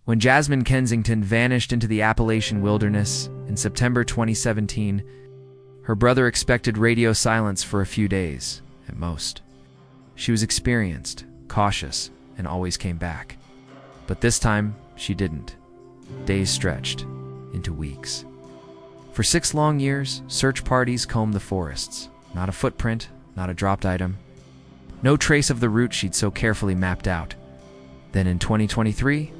When Jasmine Kensington vanished into the Appalachian wilderness in September 2017, her brother expected radio silence for a few days, at most. She was experienced, cautious, and always came back. But this time, she didn't. Days stretched into weeks. For 6 long years, search parties combed the forests. Not a footprint, not a dropped item. No trace of the route she'd so carefully mapped out. Then in 2023,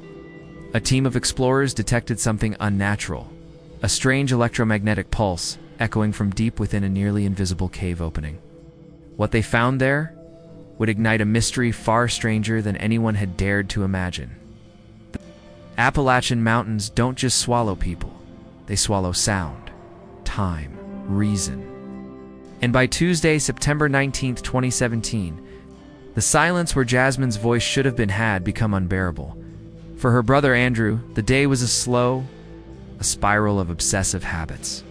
a team of explorers detected something unnatural. A strange electromagnetic pulse echoing from deep within a nearly invisible cave opening. What they found there would ignite a mystery far stranger than anyone had dared to imagine. The Appalachian mountains don't just swallow people. They swallow sound, time, reason. And by Tuesday, September 19, 2017, the silence where Jasmine's voice should have been had become unbearable. For her brother Andrew, the day was a spiral of obsessive habits.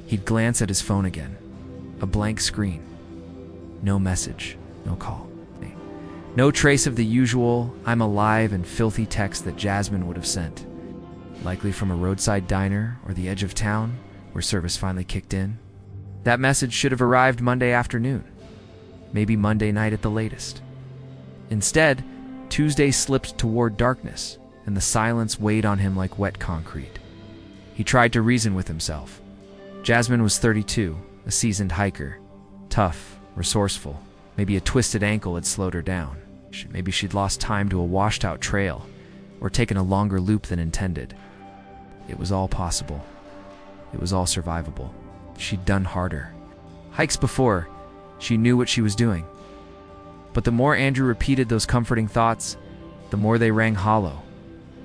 He'd glance at his phone again. A blank screen. No message, no call. No trace of the usual "I'm alive" and filthy text that Jasmine would have sent. Likely from a roadside diner or the edge of town, where service finally kicked in. That message should have arrived Monday afternoon. Maybe Monday night at the latest. Instead, Tuesday slipped toward darkness, and the silence weighed on him like wet concrete. He tried to reason with himself. Jasmine was 32, a seasoned hiker. Tough, resourceful. Maybe a twisted ankle had slowed her down. Maybe she'd lost time to a washed-out trail, or taken a longer loop than intended. It was all possible. It was all survivable. She'd done harder. Hikes before. She knew what she was doing. But the more Andrew repeated those comforting thoughts, the more they rang hollow.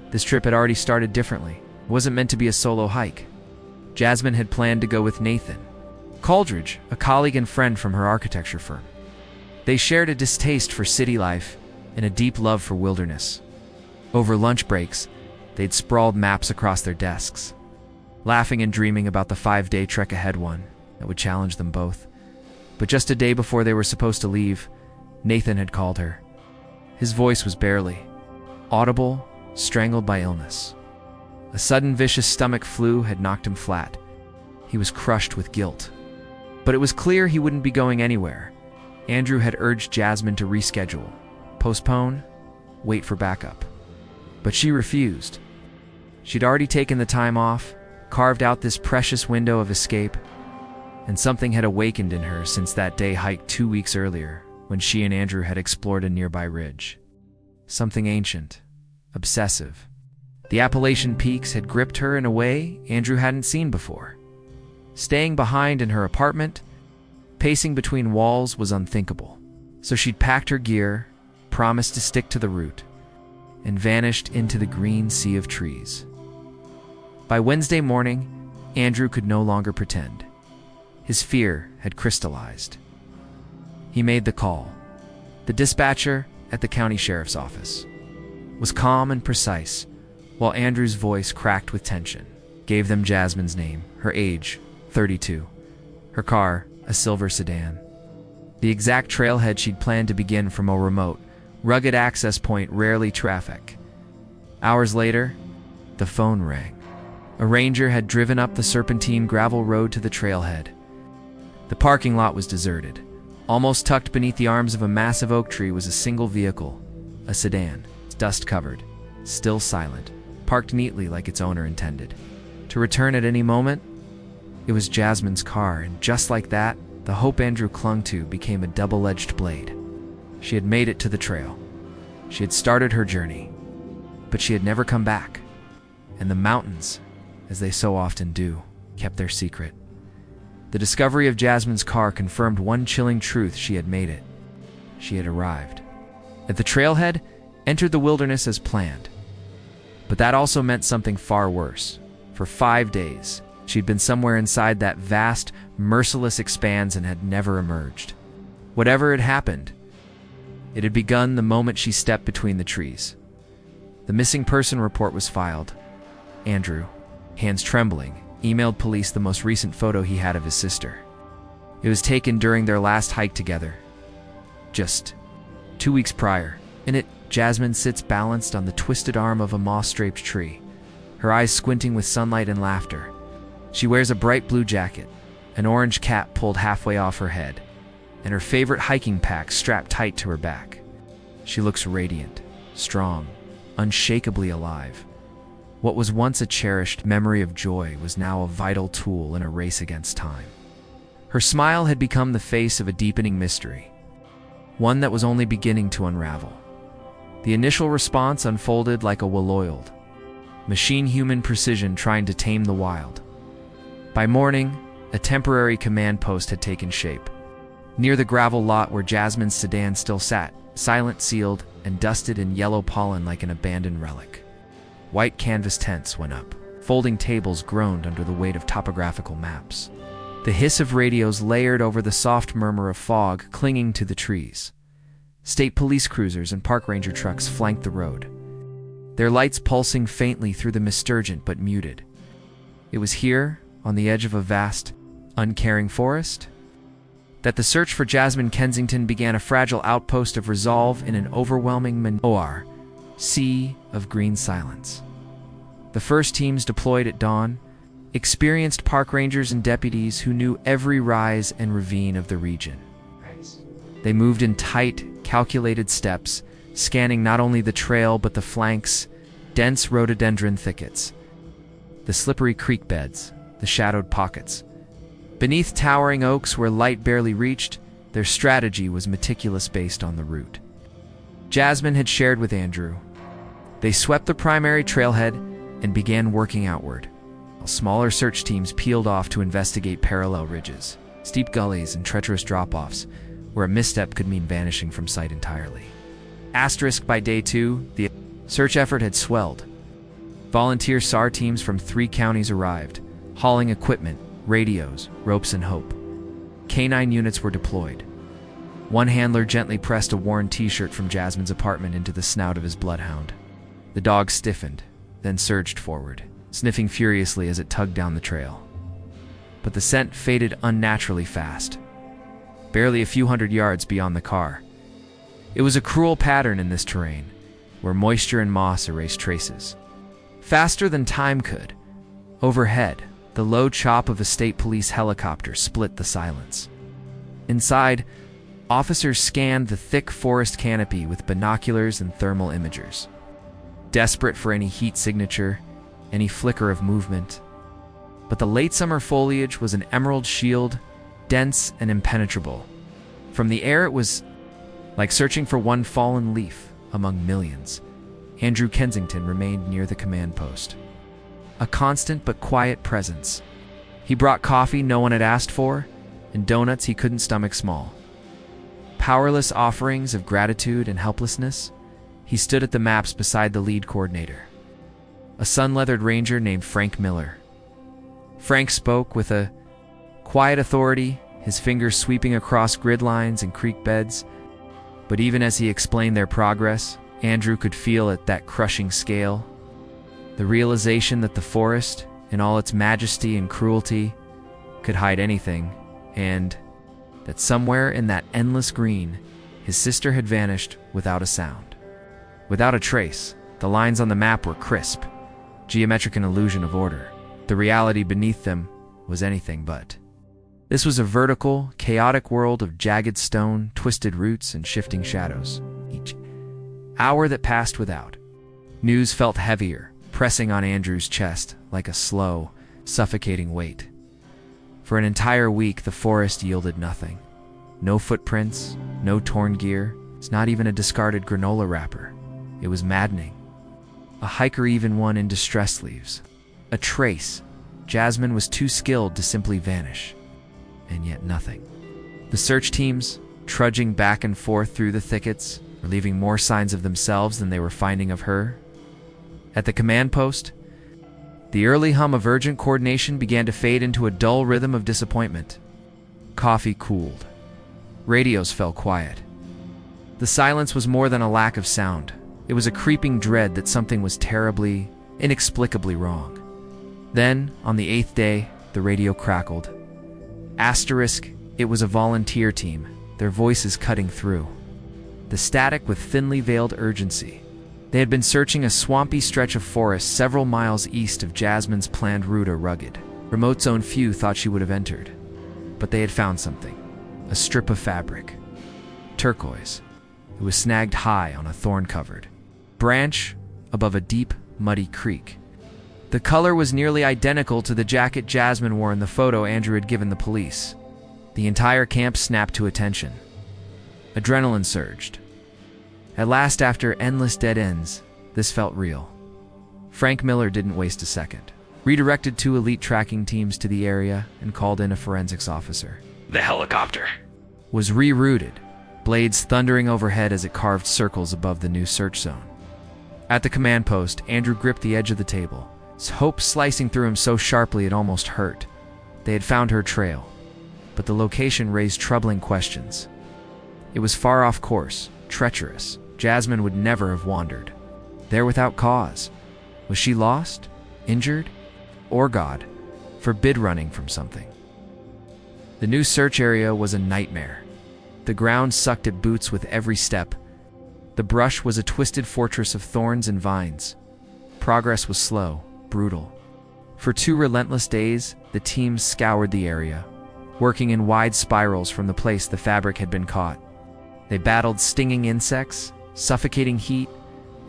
This trip had already started differently. It wasn't meant to be a solo hike. Jasmine had planned to go with Nathan Coldridge, a colleague and friend from her architecture firm. They shared a distaste for city life and a deep love for wilderness. Over lunch breaks, they'd sprawled maps across their desks, laughing and dreaming about the 5-day trek ahead, one that would challenge them both. But just a day before they were supposed to leave, Nathan had called her. His voice was barely audible, strangled by illness. A sudden vicious stomach flu had knocked him flat. He was crushed with guilt. But it was clear he wouldn't be going anywhere. Andrew had urged Jasmine to reschedule, postpone, wait for backup. But she refused. She'd already taken the time off, carved out this precious window of escape, and something had awakened in her since that day hike 2 weeks earlier, when she and Andrew had explored a nearby ridge. Something ancient, obsessive. The Appalachian peaks had gripped her in a way Andrew hadn't seen before. Staying behind in her apartment, pacing between walls, was unthinkable. So she'd packed her gear, promised to stick to the route, and vanished into the green sea of trees. By Wednesday morning, Andrew could no longer pretend. His fear had crystallized. He made the call. The dispatcher at the county sheriff's office was calm and precise, while Andrew's voice cracked with tension. Gave them Jasmine's name, her age, 32, her car, a silver sedan, the exact trailhead she'd planned to begin from a remote, rugged access point rarely trafficked. Hours later, the phone rang. A ranger had driven up the serpentine gravel road to the trailhead. The parking lot was deserted. Almost tucked beneath the arms of a massive oak tree was a single vehicle, a sedan, dust-covered, still silent, parked neatly like its owner intended. To return at any moment, it was Jasmine's car, and just like that, the hope Andrew clung to became a double-edged blade. She had made it to the trail. She had started her journey, but she had never come back. And the mountains, as they so often do, kept their secret. The discovery of Jasmine's car confirmed one chilling truth: she had made it. She had arrived. At the trailhead, entered the wilderness as planned. But that also meant something far worse. For 5 days, she'd been somewhere inside that vast, merciless expanse and had never emerged. Whatever had happened, it had begun the moment she stepped between the trees. The missing person report was filed. Andrew, hands trembling, emailed police the most recent photo he had of his sister. It was taken during their last hike together, just 2 weeks prior, and it Jasmine sits balanced on the twisted arm of a moss-draped tree, her eyes squinting with sunlight and laughter. She wears a bright blue jacket, an orange cap pulled halfway off her head, and her favorite hiking pack strapped tight to her back. She looks radiant, strong, unshakably alive. What was once a cherished memory of joy was now a vital tool in a race against time. Her smile had become the face of a deepening mystery, one that was only beginning to unravel. The initial response unfolded like a well-oiled, machine-human precision trying to tame the wild. By morning, a temporary command post had taken shape. Near the gravel lot where Jasmine's sedan still sat, silent, sealed, and dusted in yellow pollen like an abandoned relic. White canvas tents went up. Folding tables groaned under the weight of topographical maps. The hiss of radios layered over the soft murmur of fog clinging to the trees. State police cruisers and park ranger trucks flanked the road, their lights pulsing faintly through the misturgent but muted. It was here, on the edge of a vast, uncaring forest, that the search for Jasmine Kensington began, a fragile outpost of resolve in an overwhelming sea of green silence. The first teams deployed at dawn, experienced park rangers and deputies who knew every rise and ravine of the region. They moved in tight, calculated steps, scanning not only the trail but the flanks, dense rhododendron thickets, the slippery creek beds, the shadowed pockets. Beneath towering oaks where light barely reached, their strategy was meticulous based on the route Jasmine had shared with Andrew. They swept the primary trailhead and began working outward, while smaller search teams peeled off to investigate parallel ridges, steep gullies, and treacherous drop-offs where a misstep could mean vanishing from sight entirely. Asterisk, by day 2, the search effort had swelled. Volunteer SAR teams from 3 counties arrived, hauling equipment, radios, ropes, and hope. K-9 units were deployed. One handler gently pressed a worn t-shirt from Jasmine's apartment into the snout of his bloodhound. The dog stiffened, then surged forward, sniffing furiously as it tugged down the trail. But the scent faded unnaturally fast, barely a few hundred yards beyond the car. It was a cruel pattern in this terrain, where moisture and moss erased traces. Faster than time could, overhead, the low chop of a state police helicopter split the silence. Inside, officers scanned the thick forest canopy with binoculars and thermal imagers, desperate for any heat signature, any flicker of movement. But the late summer foliage was an emerald shield, dense and impenetrable. From the air, it was like searching for one fallen leaf among millions. Andrew Kensington remained near the command post, a constant but quiet presence. He brought coffee no one had asked for, and donuts he couldn't stomach small. Powerless offerings of gratitude and helplessness, he stood at the maps beside the lead coordinator, a sun-leathered ranger named Frank Miller. Frank spoke with a quiet authority, his fingers sweeping across grid lines and creek beds. But even as he explained their progress, Andrew could feel at that crushing scale the realization that the forest, in all its majesty and cruelty, could hide anything, and that somewhere in that endless green, his sister had vanished without a sound. Without a trace, the lines on the map were crisp, geometric, an illusion of order. The reality beneath them was anything but. This was a vertical, chaotic world of jagged stone, twisted roots, and shifting shadows. Each hour that passed without news felt heavier, pressing on Andrew's chest like a slow, suffocating weight. For an entire week, the forest yielded nothing. No footprints, no torn gear, it's not even a discarded granola wrapper. It was maddening. A hiker even one in distress leaves. A trace. Jasmine was too skilled to simply vanish. And yet nothing. The search teams, trudging back and forth through the thickets, were leaving more signs of themselves than they were finding of her. At the command post, the early hum of urgent coordination began to fade into a dull rhythm of disappointment. Coffee cooled. Radios fell quiet. The silence was more than a lack of sound. It was a creeping dread that something was terribly, inexplicably wrong. Then, on the 8th day, the radio crackled. Asterisk, it was a volunteer team, their voices cutting through. the static with thinly veiled urgency. They had been searching a swampy stretch of forest several miles east of Jasmine's planned route, a rugged, remote zone few thought she would have entered. But they had found something. A strip of fabric. Turquoise. It was snagged high on a thorn-covered branch above a deep, muddy creek. The color was nearly identical to the jacket Jasmine wore in the photo Andrew had given the police. The entire camp snapped to attention. Adrenaline surged. At last, after endless dead ends, this felt real. Frank Miller didn't waste a second. Redirected 2 elite tracking teams to the area and called in a forensics officer. The helicopter Was rerouted, blades thundering overhead as it carved circles above the new search zone. At the command post, Andrew gripped the edge of the table, his hope slicing through him so sharply it almost hurt. They had found her trail, but the location raised troubling questions. It was far off course, treacherous. Jasmine would never have wandered there without cause. Was she lost? Injured? Or, God forbid, running from something? The new search area was a nightmare. The ground sucked at boots with every step. The brush was a twisted fortress of thorns and vines. Progress was slow, brutal. For 2 relentless days, the teams scoured the area, working in wide spirals from the place the fabric had been caught. They battled stinging insects, suffocating heat,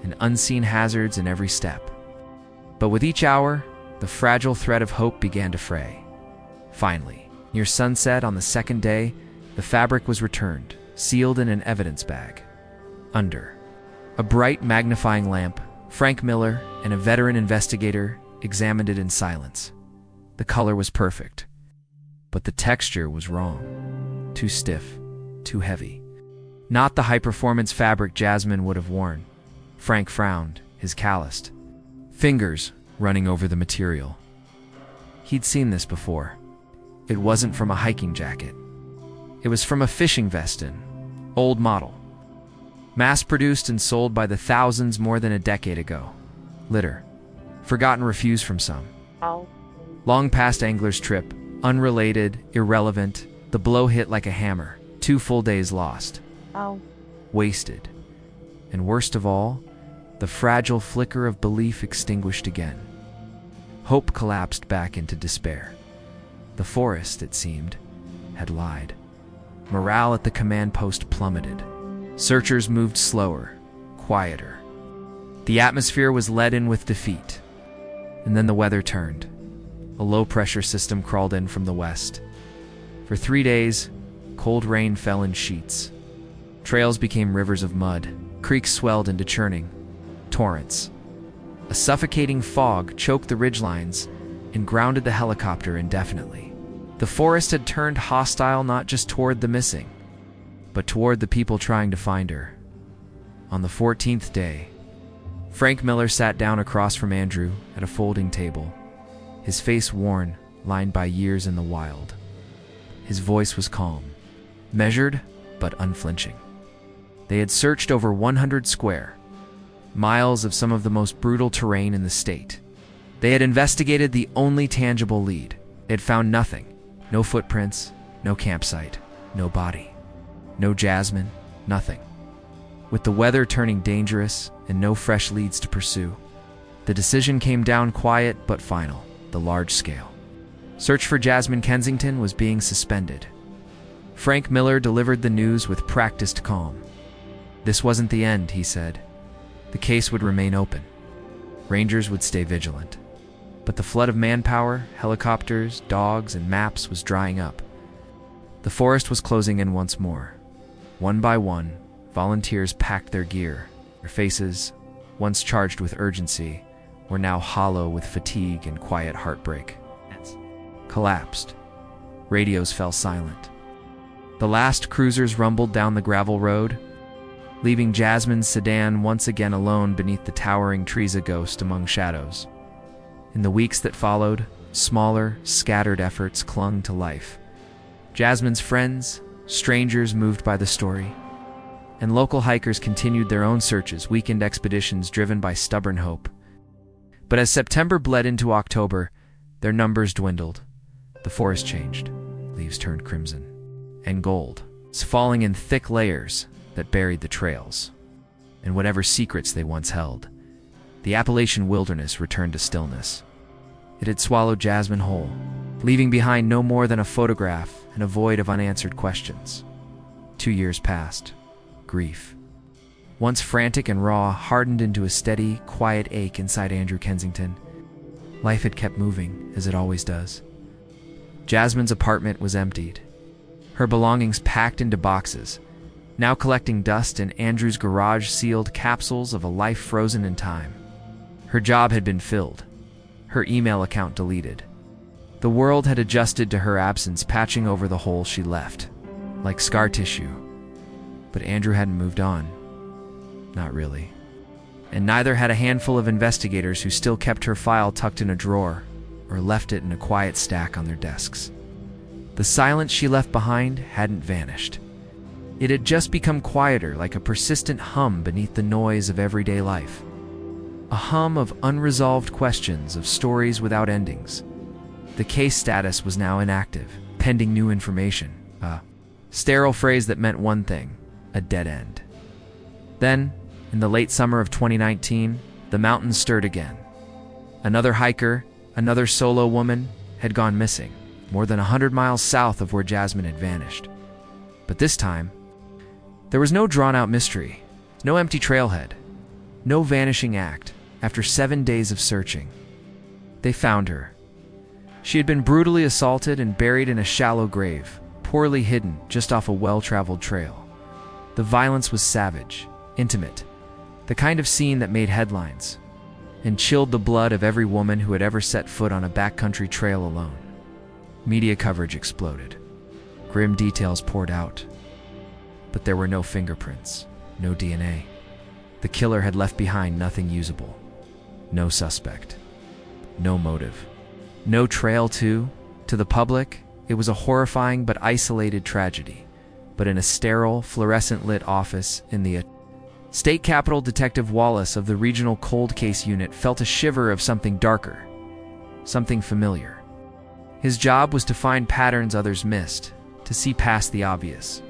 and unseen hazards in every step. But with each hour, the fragile thread of hope began to fray. Finally, near sunset on the 2nd day, the fabric was returned, sealed in an evidence bag. Under a bright magnifying lamp, Frank Miller and a veteran investigator examined it in silence. The color was perfect, but the texture was wrong. Too stiff, too heavy. Not the high-performance fabric Jasmine would have worn. Frank frowned, his calloused fingers running over the material. He'd seen this before. It wasn't from a hiking jacket. It was from a fishing veston, old model. Mass-produced and sold by the thousands more than a decade ago. Litter. Forgotten refuse from some. Long past angler's trip. Unrelated, irrelevant. The blow hit like a hammer. 2 full days lost. Wasted. And worst of all, the fragile flicker of belief extinguished again. Hope collapsed back into despair. The forest, it seemed, had lied. Morale at the command post plummeted. Searchers moved slower, quieter. The atmosphere was leaden with defeat. And then the weather turned. A low-pressure system crawled in from the west. For 3 days, cold rain fell in sheets. Trails became rivers of mud. Creeks swelled into churning torrents. A suffocating fog choked the ridgelines and grounded the helicopter indefinitely. The forest had turned hostile not just toward the missing, but toward the people trying to find her. On the 14th day, Frank Miller sat down across from Andrew at a folding table, his face worn, lined by years in the wild. His voice was calm, measured but unflinching. They had searched over 100 square miles of some of the most brutal terrain in the state. They had investigated the only tangible lead. They had found nothing. No footprints, no campsite, no body, no Jasmine, nothing. With the weather turning dangerous and no fresh leads to pursue, the decision came down quiet but final, the large scale. Search for Jasmine Kensington was being suspended. Frank Miller delivered the news with practiced calm. This wasn't the end, he said. The case would remain open. Rangers would stay vigilant. But the flood of manpower, helicopters, dogs, and maps was drying up. The forest was closing in once more. One by one, volunteers packed their gear. Their faces, once charged with urgency, were now hollow with fatigue and quiet heartbreak. Collapsed. Radios fell silent. The last cruisers rumbled down the gravel road, leaving Jasmine's sedan once again alone beneath the towering trees, a ghost among shadows. In the weeks that followed, smaller, scattered efforts clung to life. Jasmine's friends, strangers moved by the story, and local hikers continued their own searches, weekend expeditions driven by stubborn hope. But as September bled into October, their numbers dwindled. The forest changed. Leaves turned crimson and gold, falling in thick layers, that buried the trails, and whatever secrets they once held. The Appalachian wilderness returned to stillness. It had swallowed Jasmine whole, leaving behind no more than a photograph and a void of unanswered questions. 2 years passed. Grief, once frantic and raw, hardened into a steady, quiet ache inside Andrew Kensington. Life had kept moving, as it always does. Jasmine's apartment was emptied, her belongings packed into boxes, now collecting dust in Andrew's garage, sealed capsules of a life frozen in time. Her job had been filled, her email account deleted. The world had adjusted to her absence, patching over the hole she left, like scar tissue. But Andrew hadn't moved on. Not really. And neither had a handful of investigators who still kept her file tucked in a drawer or left it in a quiet stack on their desks. The silence she left behind hadn't vanished. It had just become quieter, like a persistent hum beneath the noise of everyday life. A hum of unresolved questions, of stories without endings. The case status was now inactive, pending new information. A sterile phrase that meant one thing: a dead end. Then, in the late summer of 2019, the mountains stirred again. Another hiker, another solo woman, had gone missing, more than 100 miles south of where Jasmine had vanished. But this time, there was no drawn-out mystery, no empty trailhead, no vanishing act. After 7 days of searching, they found her. She had been brutally assaulted and buried in a shallow grave, poorly hidden just off a well-traveled trail. The violence was savage, intimate, the kind of scene that made headlines and chilled the blood of every woman who had ever set foot on a backcountry trail alone. Media coverage exploded. Grim details poured out. But there were no fingerprints, no DNA. The killer had left behind nothing usable. No suspect. No motive. No trail to the public. It was a horrifying but isolated tragedy. But in a sterile, fluorescent-lit office in the state capitol, Detective Wallace of the Regional Cold Case Unit felt a shiver of something darker, something familiar. His job was to find patterns others missed, to see past the obvious.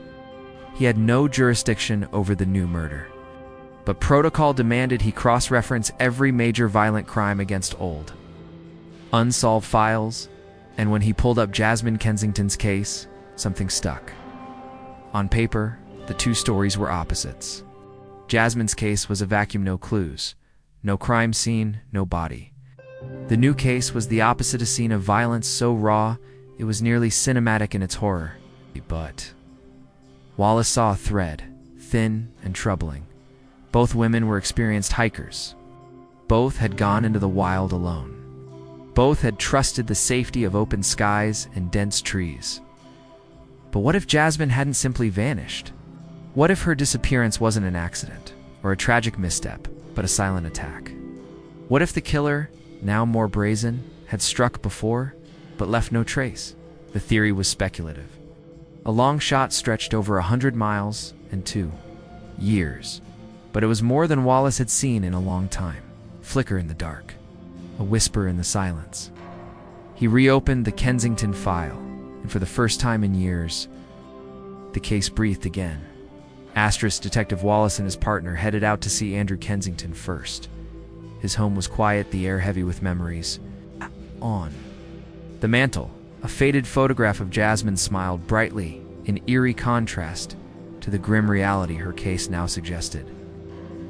He had no jurisdiction over the new murder, but protocol demanded he cross-reference every major violent crime against old, unsolved files, and when he pulled up Jasmine Kensington's case, something stuck. On paper, the two stories were opposites. Jasmine's case was a vacuum, no clues, no crime scene, no body. The new case was the opposite, a scene of violence so raw it was nearly cinematic in its horror. But Wallace saw a thread, thin and troubling. Both women were experienced hikers. Both had gone into the wild alone. Both had trusted the safety of open skies and dense trees. But what if Jasmine hadn't simply vanished? What if her disappearance wasn't an accident, or a tragic misstep, but a silent attack? What if the killer, now more brazen, had struck before, but left no trace? The theory was speculative. A long shot stretched over 100 miles and 2 years. But it was more than Wallace had seen in a long time. Flicker in the dark, a whisper in the silence. He reopened the Kensington file, and for the first time in years, the case breathed again. Detective Wallace and his partner headed out to see Andrew Kensington first. His home was quiet, the air heavy with memories. On the mantel, a faded photograph of Jasmine smiled brightly, in eerie contrast to the grim reality her case now suggested.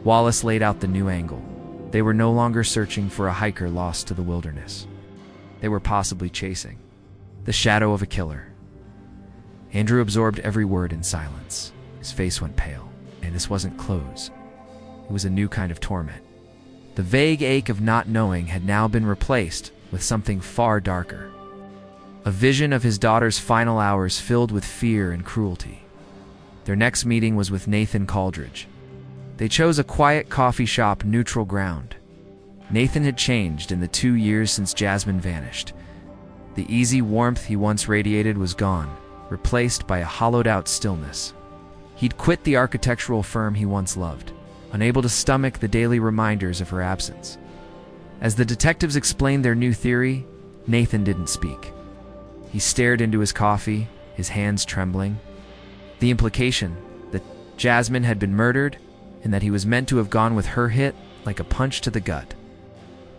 Wallace laid out the new angle. They were no longer searching for a hiker lost to the wilderness. They were possibly chasing the shadow of a killer. Andrew absorbed every word in silence. His face went pale, and this wasn't close. It was a new kind of torment. The vague ache of not knowing had now been replaced with something far darker. A vision of his daughter's final hours filled with fear and cruelty. Their next meeting was with Nathan Caldridge. They chose a quiet coffee shop, neutral ground. Nathan had changed in the 2 years since Jasmine vanished. The easy warmth he once radiated was gone, replaced by a hollowed-out stillness. He'd quit the architectural firm he once loved, unable to stomach the daily reminders of her absence. As the detectives explained their new theory, Nathan didn't speak. He stared into his coffee, his hands trembling. The implication that Jasmine had been murdered, and that he was meant to have gone with her hit like a punch to the gut.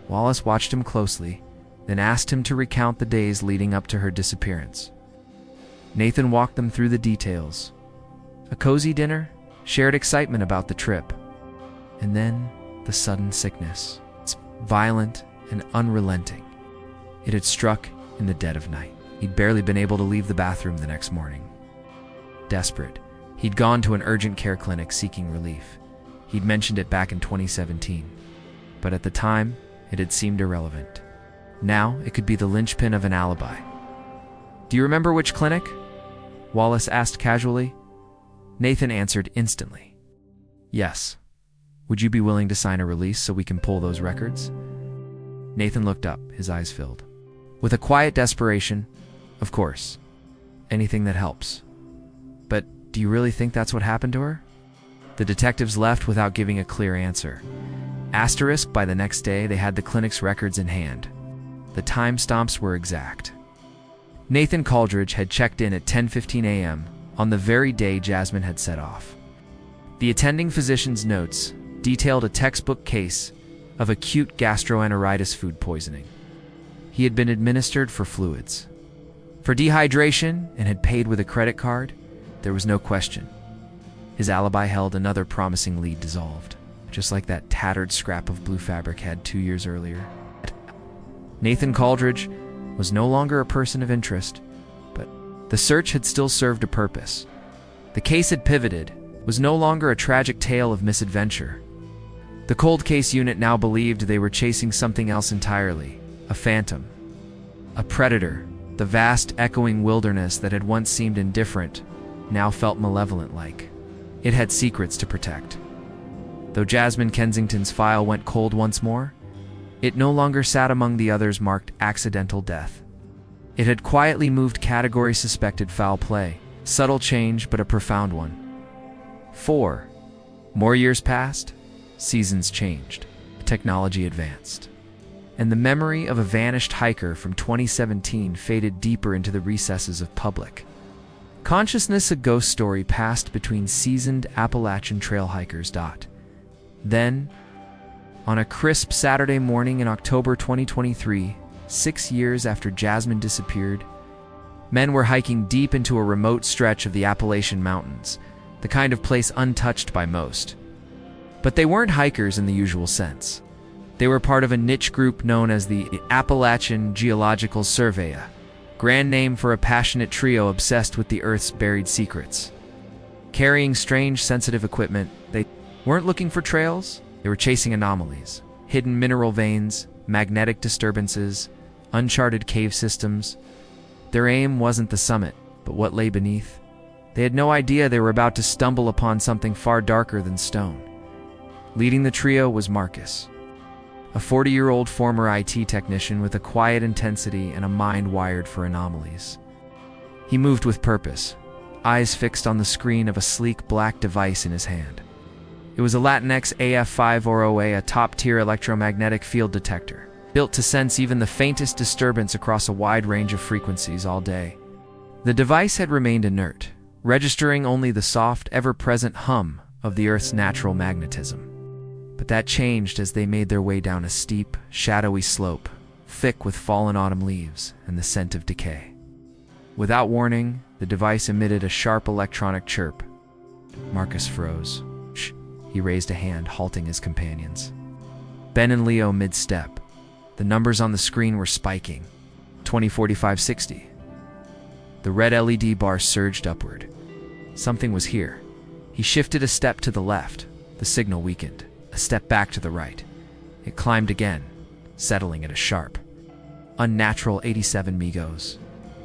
Wallace watched him closely, then asked him to recount the days leading up to her disappearance. Nathan walked them through the details. A cozy dinner, shared excitement about the trip, and then the sudden sickness. It's violent and unrelenting. It had struck in the dead of night. He'd barely been able to leave the bathroom the next morning. Desperate, he'd gone to an urgent care clinic seeking relief. He'd mentioned it back in 2017, but at the time, it had seemed irrelevant. Now, it could be the linchpin of an alibi. "Do you remember which clinic?" Wallace asked casually. Nathan answered instantly. "Yes. Would you be willing to sign a release so we can pull those records?" Nathan looked up, his eyes filled. With a quiet desperation, "Of course. Anything that helps. But do you really think that's what happened to her?" The detectives left without giving a clear answer. Asterisk, by the next day, they had the clinic's records in hand. The timestamps were exact. Nathan Caldridge had checked in at 10:15 a.m. on the very day Jasmine had set off. The attending physician's notes detailed a textbook case of acute gastroenteritis food poisoning. He had been administered for fluids. For dehydration and had paid with a credit card, there was no question. His alibi held another promising lead dissolved, just like that tattered scrap of blue fabric had 2 years earlier. Nathan Caldridge was no longer a person of interest, but the search had still served a purpose. The case had pivoted, was no longer a tragic tale of misadventure. The cold case unit now believed they were chasing something else entirely, a phantom, a predator. The vast, echoing wilderness that had once seemed indifferent now felt malevolent-like. It had secrets to protect. Though Jasmine Kensington's file went cold once more, it no longer sat among the others marked accidental death. It had quietly moved category suspected foul play, subtle change but a profound one. 4 more years passed, seasons changed, technology advanced, and the memory of a vanished hiker from 2017 faded deeper into the recesses of public consciousness. A ghost story passed between seasoned Appalachian trail hikers. Then, on a crisp Saturday morning in October 2023, 6 years after Jasmine disappeared, men were hiking deep into a remote stretch of the Appalachian Mountains, the kind of place untouched by most. But they weren't hikers in the usual sense. They were part of a niche group known as the Appalachian Geological Survey, a grand name for a passionate trio obsessed with the Earth's buried secrets. Carrying strange, sensitive equipment, they weren't looking for trails, they were chasing anomalies, hidden mineral veins, magnetic disturbances, uncharted cave systems. Their aim wasn't the summit, but what lay beneath. They had no idea they were about to stumble upon something far darker than stone. Leading the trio was Marcus, a 40-year-old former IT technician with a quiet intensity and a mind wired for anomalies. He moved with purpose, eyes fixed on the screen of a sleek black device in his hand. It was a Latinx AF500A, a top-tier electromagnetic field detector, built to sense even the faintest disturbance across a wide range of frequencies all day. The device had remained inert, registering only the soft, ever-present hum of the Earth's natural magnetism. But that changed as they made their way down a steep, shadowy slope, thick with fallen autumn leaves and the scent of decay. Without warning, the device emitted a sharp electronic chirp. Marcus froze. "Shh," he raised a hand, halting his companions. Ben and Leo mid-step. The numbers on the screen were spiking. 204560. The red LED bar surged upward. Something was here. He shifted a step to the left. The signal weakened. A step back to the right. It climbed again, settling at a sharp, unnatural 87 megos.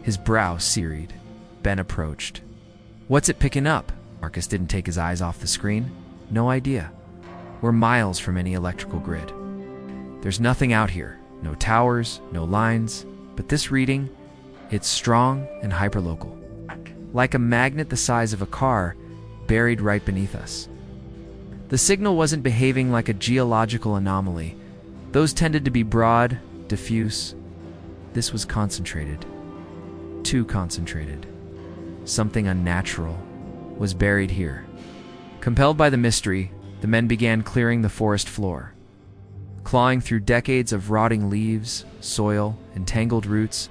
His brow serried. Ben approached. "What's it picking up?" Marcus didn't take his eyes off the screen. "No idea. We're miles from any electrical grid. There's nothing out here. No towers, no lines. But this reading, it's strong and hyperlocal. Like a magnet the size of a car, buried right beneath us." The signal wasn't behaving like a geological anomaly. Those tended to be broad, diffuse. This was concentrated. Too concentrated. Something unnatural was buried here. Compelled by the mystery, the men began clearing the forest floor. Clawing through decades of rotting leaves, soil, and tangled roots,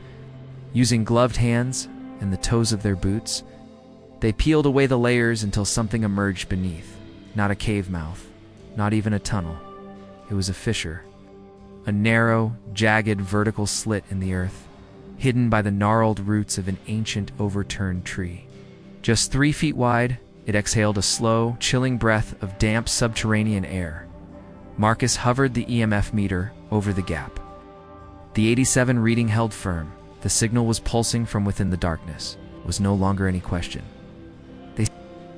using gloved hands and the toes of their boots, they peeled away the layers until something emerged beneath. Not a cave mouth, not even a tunnel. It was a fissure. A narrow, jagged, vertical slit in the earth, hidden by the gnarled roots of an ancient, overturned tree. Just 3 feet wide, it exhaled a slow, chilling breath of damp subterranean air. Marcus hovered the EMF meter over the gap. The 87 reading held firm. The signal was pulsing from within the darkness. It was no longer any question. They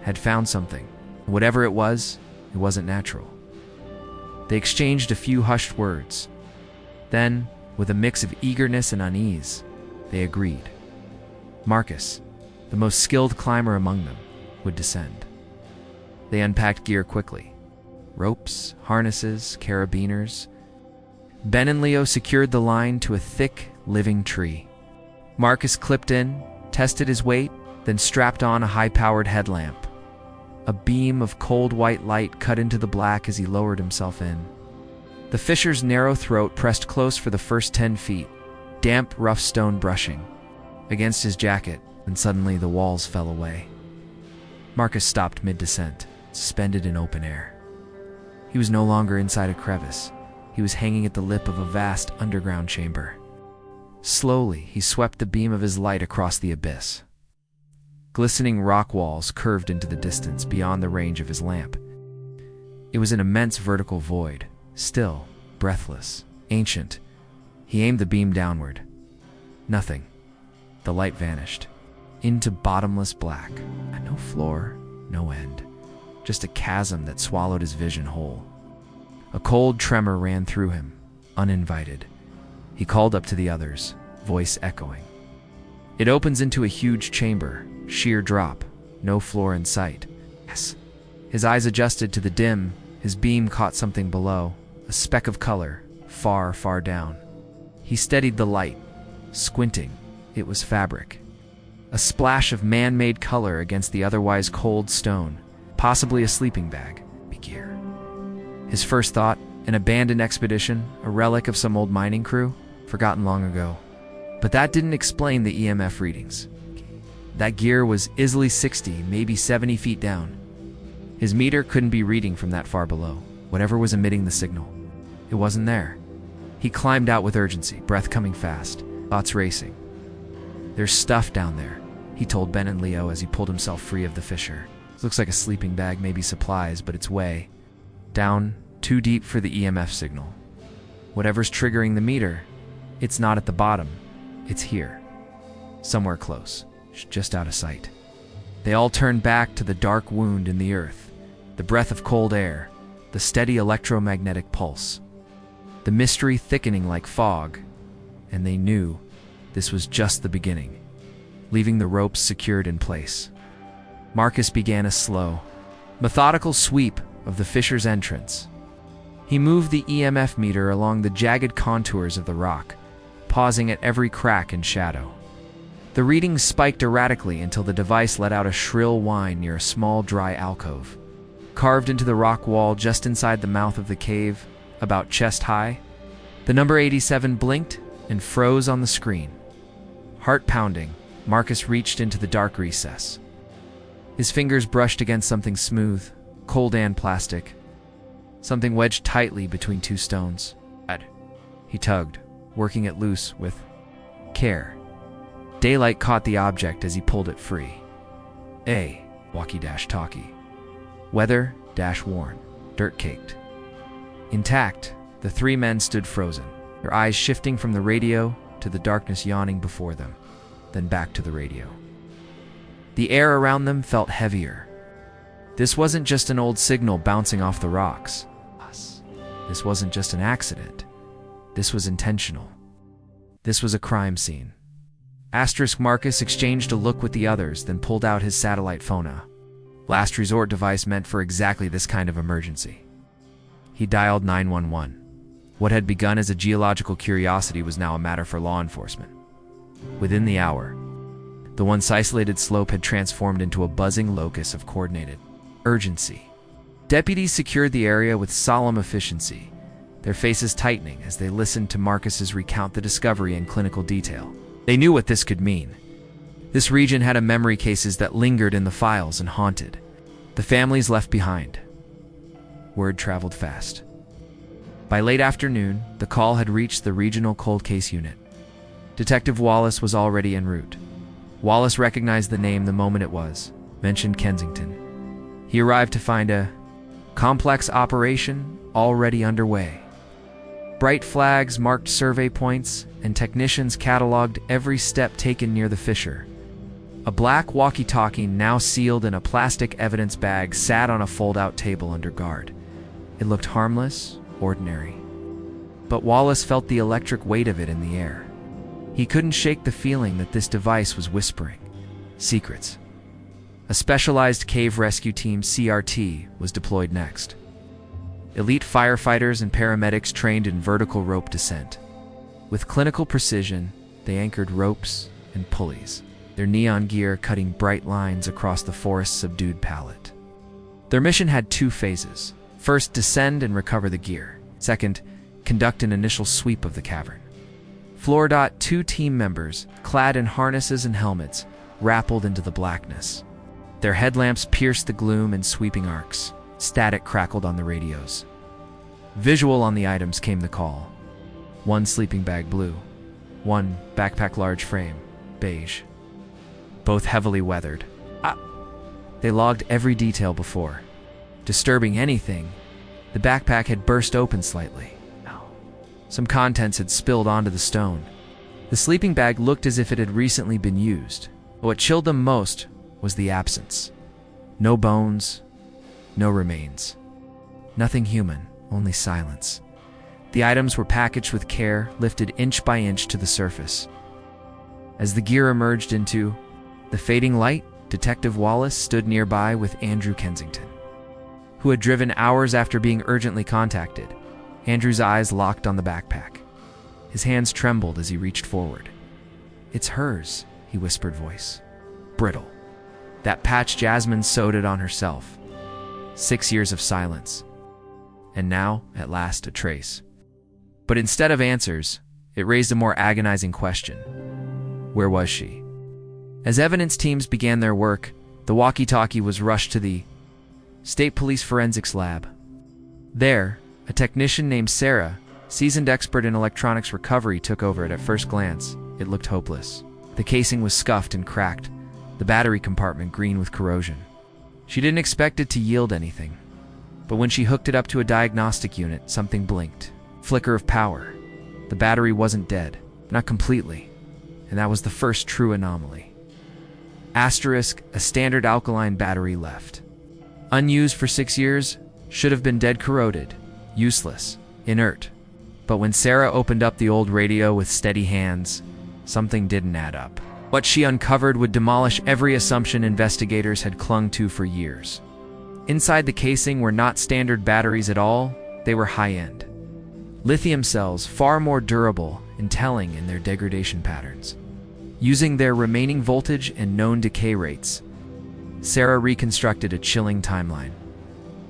had found something. Whatever it wasn't natural. They exchanged a few hushed words. Then, with a mix of eagerness and unease, they agreed. Marcus, the most skilled climber among them, would descend. They unpacked gear quickly. Ropes, harnesses, carabiners. Ben and Leo secured the line to a thick, living tree. Marcus clipped in, tested his weight, then strapped on a high-powered headlamp. A beam of cold white light cut into the black as he lowered himself in. The fisher's narrow throat pressed close for the first 10 feet, damp, rough stone brushing against his jacket, and suddenly the walls fell away. Marcus stopped mid-descent, suspended in open air. He was no longer inside a crevice. He was hanging at the lip of a vast underground chamber. Slowly, he swept the beam of his light across the abyss. Glistening rock walls curved into the distance beyond the range of his lamp. It was an immense vertical void, still, breathless, ancient. He aimed the beam downward. Nothing. The light vanished. Into bottomless black. No floor, no end. Just a chasm that swallowed his vision whole. A cold tremor ran through him, uninvited. He called up to the others, voice echoing. It opens into a huge chamber, sheer drop, no floor in sight. Yes. His eyes adjusted to the dim, his beam caught something below, a speck of color, far, far down. He steadied the light, squinting. It was fabric. A splash of man-made color against the otherwise cold stone, possibly a sleeping bag, gear. His first thought, an abandoned expedition, a relic of some old mining crew, forgotten long ago. But that didn't explain the EMF readings. That gear was easily 60, maybe 70 feet down. His meter couldn't be reading from that far below, whatever was emitting the signal. It wasn't there. He climbed out with urgency, breath coming fast, thoughts racing. There's stuff down there, he told Ben and Leo as he pulled himself free of the fissure. Looks like a sleeping bag, maybe supplies, but it's way down, too deep for the EMF signal. Whatever's triggering the meter, it's not at the bottom. It's here. Somewhere close, just out of sight. They all turned back to the dark wound in the earth, the breath of cold air, the steady electromagnetic pulse, the mystery thickening like fog, and they knew this was just the beginning, leaving the ropes secured in place. Marcus began a slow, methodical sweep of the fisher's entrance. He moved the EMF meter along the jagged contours of the rock, pausing at every crack and shadow. The readings spiked erratically until the device let out a shrill whine near a small, dry alcove. Carved into the rock wall just inside the mouth of the cave, about chest high, the number 87 blinked and froze on the screen. Heart pounding, Marcus reached into the dark recess. His fingers brushed against something smooth, cold and plastic, something wedged tightly between two stones. He tugged, working it loose with care. Daylight caught the object as he pulled it free. Walkie-talkie. Weather-worn, dirt-caked. Intact, the 3 men stood frozen, their eyes shifting from the radio to the darkness yawning before them, then back to the radio. The air around them felt heavier. This wasn't just an old signal bouncing off the rocks. This wasn't just an accident. This was intentional. This was a crime scene. Marcus exchanged a look with the others, then pulled out his satellite phone, last resort device meant for exactly this kind of emergency. He dialed 911. What had begun as a geological curiosity was now a matter for law enforcement. Within the hour, the once isolated slope had transformed into a buzzing locus of coordinated urgency. Deputies secured the area with solemn efficiency, their faces tightening as they listened to Marcus's recount the discovery in clinical detail. They knew what this could mean. This region had a memory cases that lingered in the files and haunted the families left behind. Word traveled fast. By late afternoon, the call had reached the regional cold case unit. Detective Wallace was already en route. Wallace recognized the name the moment it was mentioned Kensington. He arrived to find a complex operation already underway. Bright flags marked survey points, and technicians cataloged every step taken near the fissure. A black walkie-talkie, now sealed in a plastic evidence bag, sat on a fold-out table under guard. It looked harmless, ordinary. But Wallace felt the electric weight of it in the air. He couldn't shake the feeling that this device was whispering secrets. A specialized cave rescue team, CRT, was deployed next. Elite firefighters and paramedics trained in vertical rope descent. With clinical precision, they anchored ropes and pulleys, their neon gear cutting bright lines across the forest's subdued palette. Their mission had two phases. First, descend and recover the gear. Second, conduct an initial sweep of the cavern. Two team members, clad in harnesses and helmets, rappelled into the blackness. Their headlamps pierced the gloom in sweeping arcs. Static crackled on the radios. Visual on the items came the call. One sleeping bag blue. One backpack large frame, beige. Both heavily weathered. They logged every detail before. Disturbing anything, the backpack had burst open slightly. Some contents had spilled onto the stone. The sleeping bag looked as if it had recently been used. What chilled them most was the absence. No bones, no remains. Nothing human, only silence. The items were packaged with care, lifted inch by inch to the surface. As the gear emerged into the fading light, Detective Wallace stood nearby with Andrew Kensington, who had driven hours after being urgently contacted. Andrew's eyes locked on the backpack. His hands trembled as he reached forward. "It's hers," he whispered voice. "Brittle. That patch Jasmine sewed it on herself." 6 years of silence. And now, at last, a trace. But instead of answers, it raised a more agonizing question. Where was she? As evidence teams began their work, the walkie-talkie was rushed to the State Police Forensics Lab. There, a technician named Sarah, seasoned expert in electronics recovery, took over it. At first glance, it looked hopeless. The casing was scuffed and cracked, the battery compartment green with corrosion. She didn't expect it to yield anything. But when she hooked it up to a diagnostic unit, something blinked. Flicker of power. The battery wasn't dead, not completely, and that was the first true anomaly. Asterisk, a standard alkaline battery left. Unused for 6 years, should have been dead, corroded, useless, inert. But when Sarah opened up the old radio with steady hands, something didn't add up. What she uncovered would demolish every assumption investigators had clung to for years. Inside the casing were not standard batteries at all, they were high-end. Lithium cells, far more durable and telling in their degradation patterns. Using their remaining voltage and known decay rates, Sarah reconstructed a chilling timeline.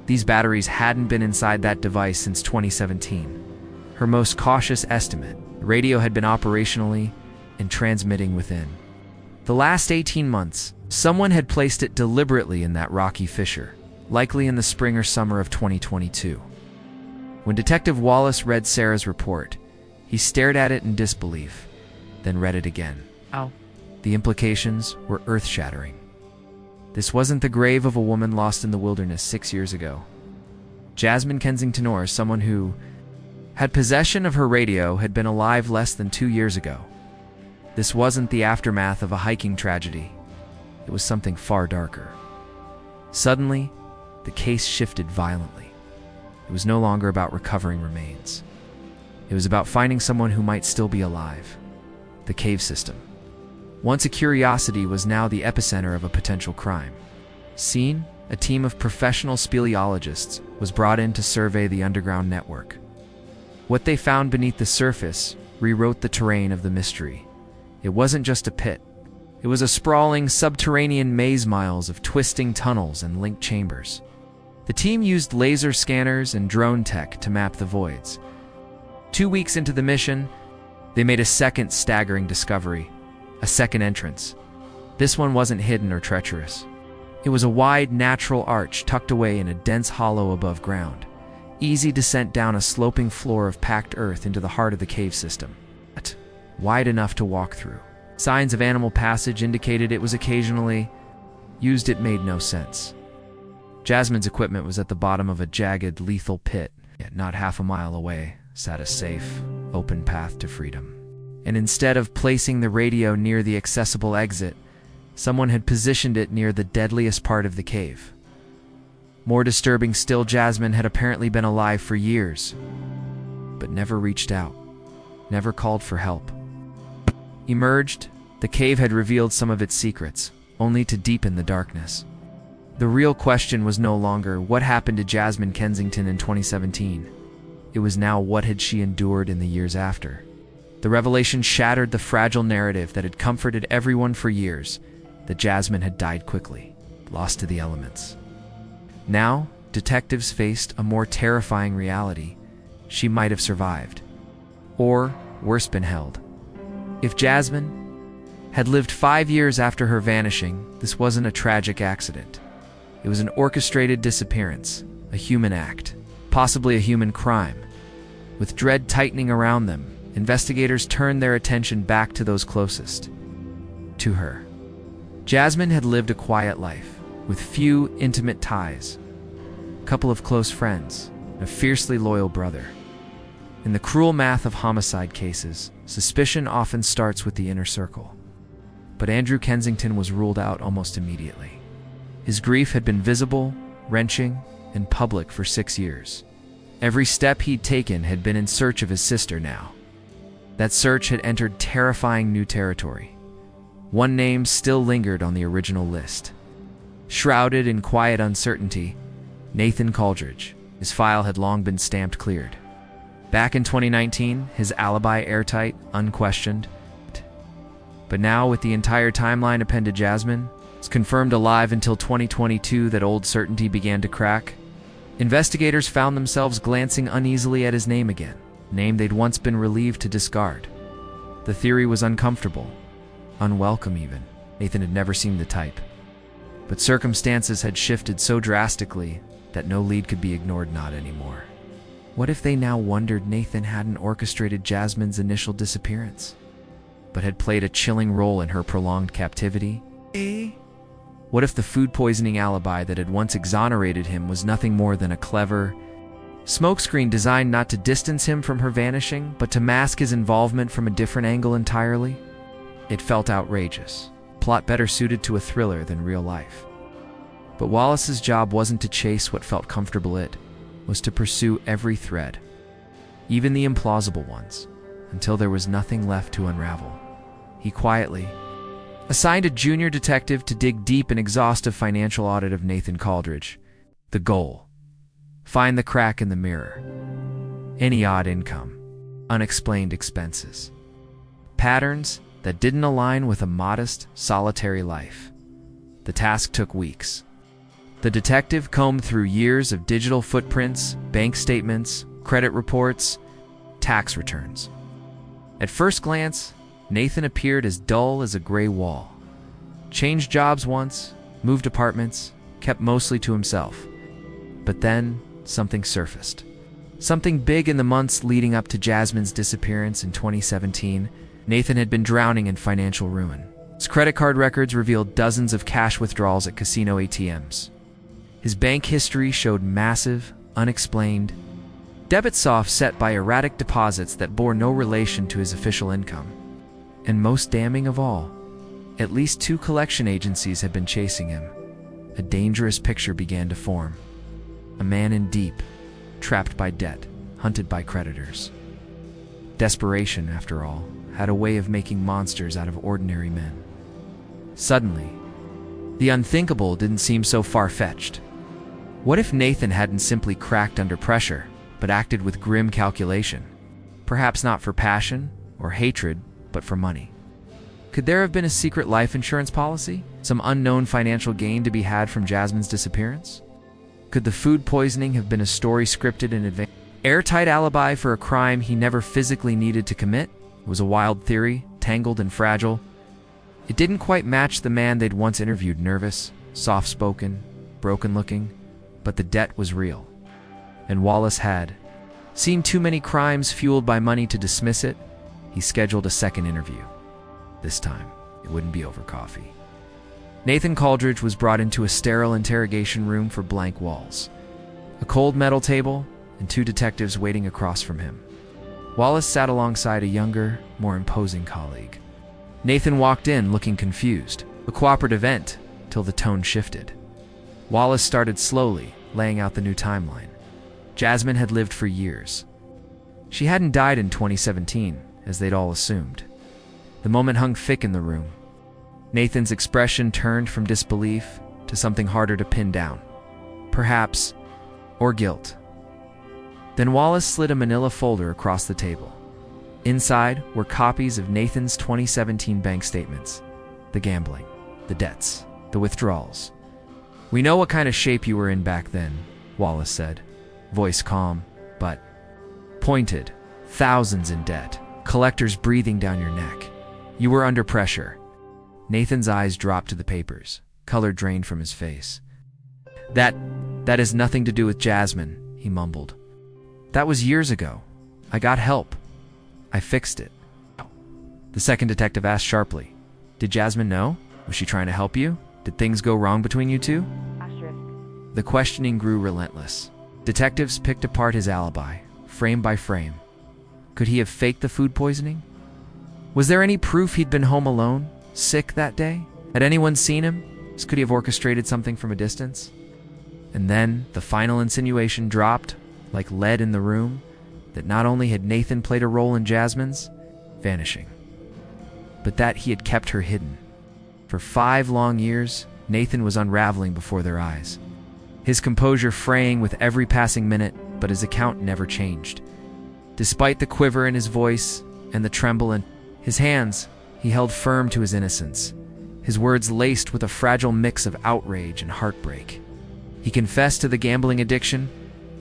These batteries hadn't been inside that device since 2017. Her most cautious estimate, the radio had been operationally and transmitting within the last 18 months. Someone had placed it deliberately in that rocky fissure, likely in the spring or summer of 2022. When Detective Wallace read Sarah's report, he stared at it in disbelief, then read it again. The implications were earth-shattering. This wasn't the grave of a woman lost in the wilderness 6 years ago. Jasmine Kensington, or someone who had possession of her radio, had been alive less than 2 years ago. This wasn't the aftermath of a hiking tragedy. It was something far darker. Suddenly, the case shifted violently. It was no longer about recovering remains. It was about finding someone who might still be alive. The cave system, once a curiosity, was now the epicenter of a potential crime. Soon, a team of professional speleologists was brought in to survey the underground network. What they found beneath the surface rewrote the terrain of the mystery. It wasn't just a pit. It was a sprawling subterranean maze, miles of twisting tunnels and linked chambers. The team used laser scanners and drone tech to map the voids. 2 weeks into the mission, they made a second staggering discovery, a second entrance. This one wasn't hidden or treacherous. It was a wide, natural arch tucked away in a dense hollow above ground. Easy descent down a sloping floor of packed earth into the heart of the cave system. Wide enough to walk through. Signs of animal passage indicated it was occasionally used. It made no sense. Jasmine's equipment was at the bottom of a jagged, lethal pit, yet not half a mile away sat a safe, open path to freedom. And instead of placing the radio near the accessible exit, someone had positioned it near the deadliest part of the cave. More disturbing still, Jasmine had apparently been alive for years, but never reached out, never called for help. Emerged, the cave had revealed some of its secrets, only to deepen the darkness. The real question was no longer what happened to Jasmine Kensington in 2017. It was now what had she endured in the years after. The revelation shattered the fragile narrative that had comforted everyone for years, that Jasmine had died quickly, lost to the elements. Now, detectives faced a more terrifying reality. She might have survived, or, worse, been held. If Jasmine had lived 5 years after her vanishing, this wasn't a tragic accident. It was an orchestrated disappearance, a human act, possibly a human crime. With dread tightening around them, investigators turned their attention back to those closest to her. Jasmine had lived a quiet life, with few intimate ties, a couple of close friends, and a fiercely loyal brother. In the cruel math of homicide cases, suspicion often starts with the inner circle. But Andrew Kensington was ruled out almost immediately. His grief had been visible, wrenching, and public for 6 years. Every step he'd taken had been in search of his sister now. That search had entered terrifying new territory. One name still lingered on the original list. Shrouded in quiet uncertainty, Nathan Coldridge. His file had long been stamped cleared. Back in 2019, his alibi airtight, unquestioned. But now, with the entire timeline appended to Jasmine, it's confirmed alive until 2022 that old certainty began to crack. Investigators found themselves glancing uneasily at his name again, a name they'd once been relieved to discard. The theory was uncomfortable, unwelcome even. Nathan had never seemed the type. But circumstances had shifted so drastically that no lead could be ignored, not anymore. What if they now wondered Nathan hadn't orchestrated Jasmine's initial disappearance, but had played a chilling role in her prolonged captivity? What if the food poisoning alibi that had once exonerated him was nothing more than a clever smokescreen designed not to distance him from her vanishing, but to mask his involvement from a different angle entirely? It felt outrageous, plot better suited to a thriller than real life. But Wallace's job wasn't to chase what felt comfortable, it was to pursue every thread, even the implausible ones, until there was nothing left to unravel. He quietly assigned a junior detective to dig deep an exhaustive financial audit of Nathan Coldridge. The goal: find the crack in the mirror. Any odd income, unexplained expenses, patterns that didn't align with a modest, solitary life. The task took weeks. The detective combed through years of digital footprints, bank statements, credit reports, tax returns. At first glance, Nathan appeared as dull as a gray wall. Changed jobs once, moved apartments, kept mostly to himself. But then, something surfaced. Something big in the months leading up to Jasmine's disappearance in 2017. Nathan had been drowning in financial ruin. His credit card records revealed dozens of cash withdrawals at casino ATMs. His bank history showed massive, unexplained debits offset by erratic deposits that bore no relation to his official income. And most damning of all, at least 2 collection agencies had been chasing him. A dangerous picture began to form. A man in deep, trapped by debt, hunted by creditors. Desperation, after all, had a way of making monsters out of ordinary men. Suddenly, the unthinkable didn't seem so far-fetched. What if Nathan hadn't simply cracked under pressure, but acted with grim calculation? Perhaps not for passion or hatred, but for money. Could there have been a secret life insurance policy? Some unknown financial gain to be had from Jasmine's disappearance? Could the food poisoning have been a story scripted in advance? Airtight alibi for a crime he never physically needed to commit? It was a wild theory, tangled and fragile. It didn't quite match the man they'd once interviewed, nervous, soft-spoken, broken-looking, but the debt was real. And Wallace had seen too many crimes fueled by money to dismiss it. He scheduled a second interview. This time, it wouldn't be over coffee. Nathan Caldridge was brought into a sterile interrogation room for blank walls, a cold metal table, and 2 detectives waiting across from him. Wallace sat alongside a younger, more imposing colleague. Nathan walked in looking confused, a cooperative ent, till the tone shifted. Wallace started slowly, laying out the new timeline. Jasmine had lived for years. She hadn't died in 2017, as they'd all assumed. The moment hung thick in the room. Nathan's expression turned from disbelief to something harder to pin down. Perhaps, or guilt. Then Wallace slid a manila folder across the table. Inside were copies of Nathan's 2017 bank statements. The gambling, the debts, the withdrawals. "We know what kind of shape you were in back then," Wallace said, voice calm, but pointed. "Thousands in debt, collectors breathing down your neck. You were under pressure." Nathan's eyes dropped to the papers, color drained from his face. That has nothing to do with Jasmine," he mumbled. "That was years ago. I got help. I fixed it." The second detective asked sharply, "Did Jasmine know? Was she trying to help you? Did things go wrong between you two?" The questioning grew relentless. Detectives picked apart his alibi, frame by frame. Could he have faked the food poisoning? Was there any proof he'd been home alone, sick that day? Had anyone seen him? Could he have orchestrated something from a distance? And then the final insinuation dropped, like lead in the room, that not only had Nathan played a role in Jasmine's vanishing, but that he had kept her hidden. For 5 long years, Nathan was unraveling before their eyes, his composure fraying with every passing minute, but his account never changed. Despite the quiver in his voice and the tremble in his hands, he held firm to his innocence, his words laced with a fragile mix of outrage and heartbreak. He confessed to the gambling addiction,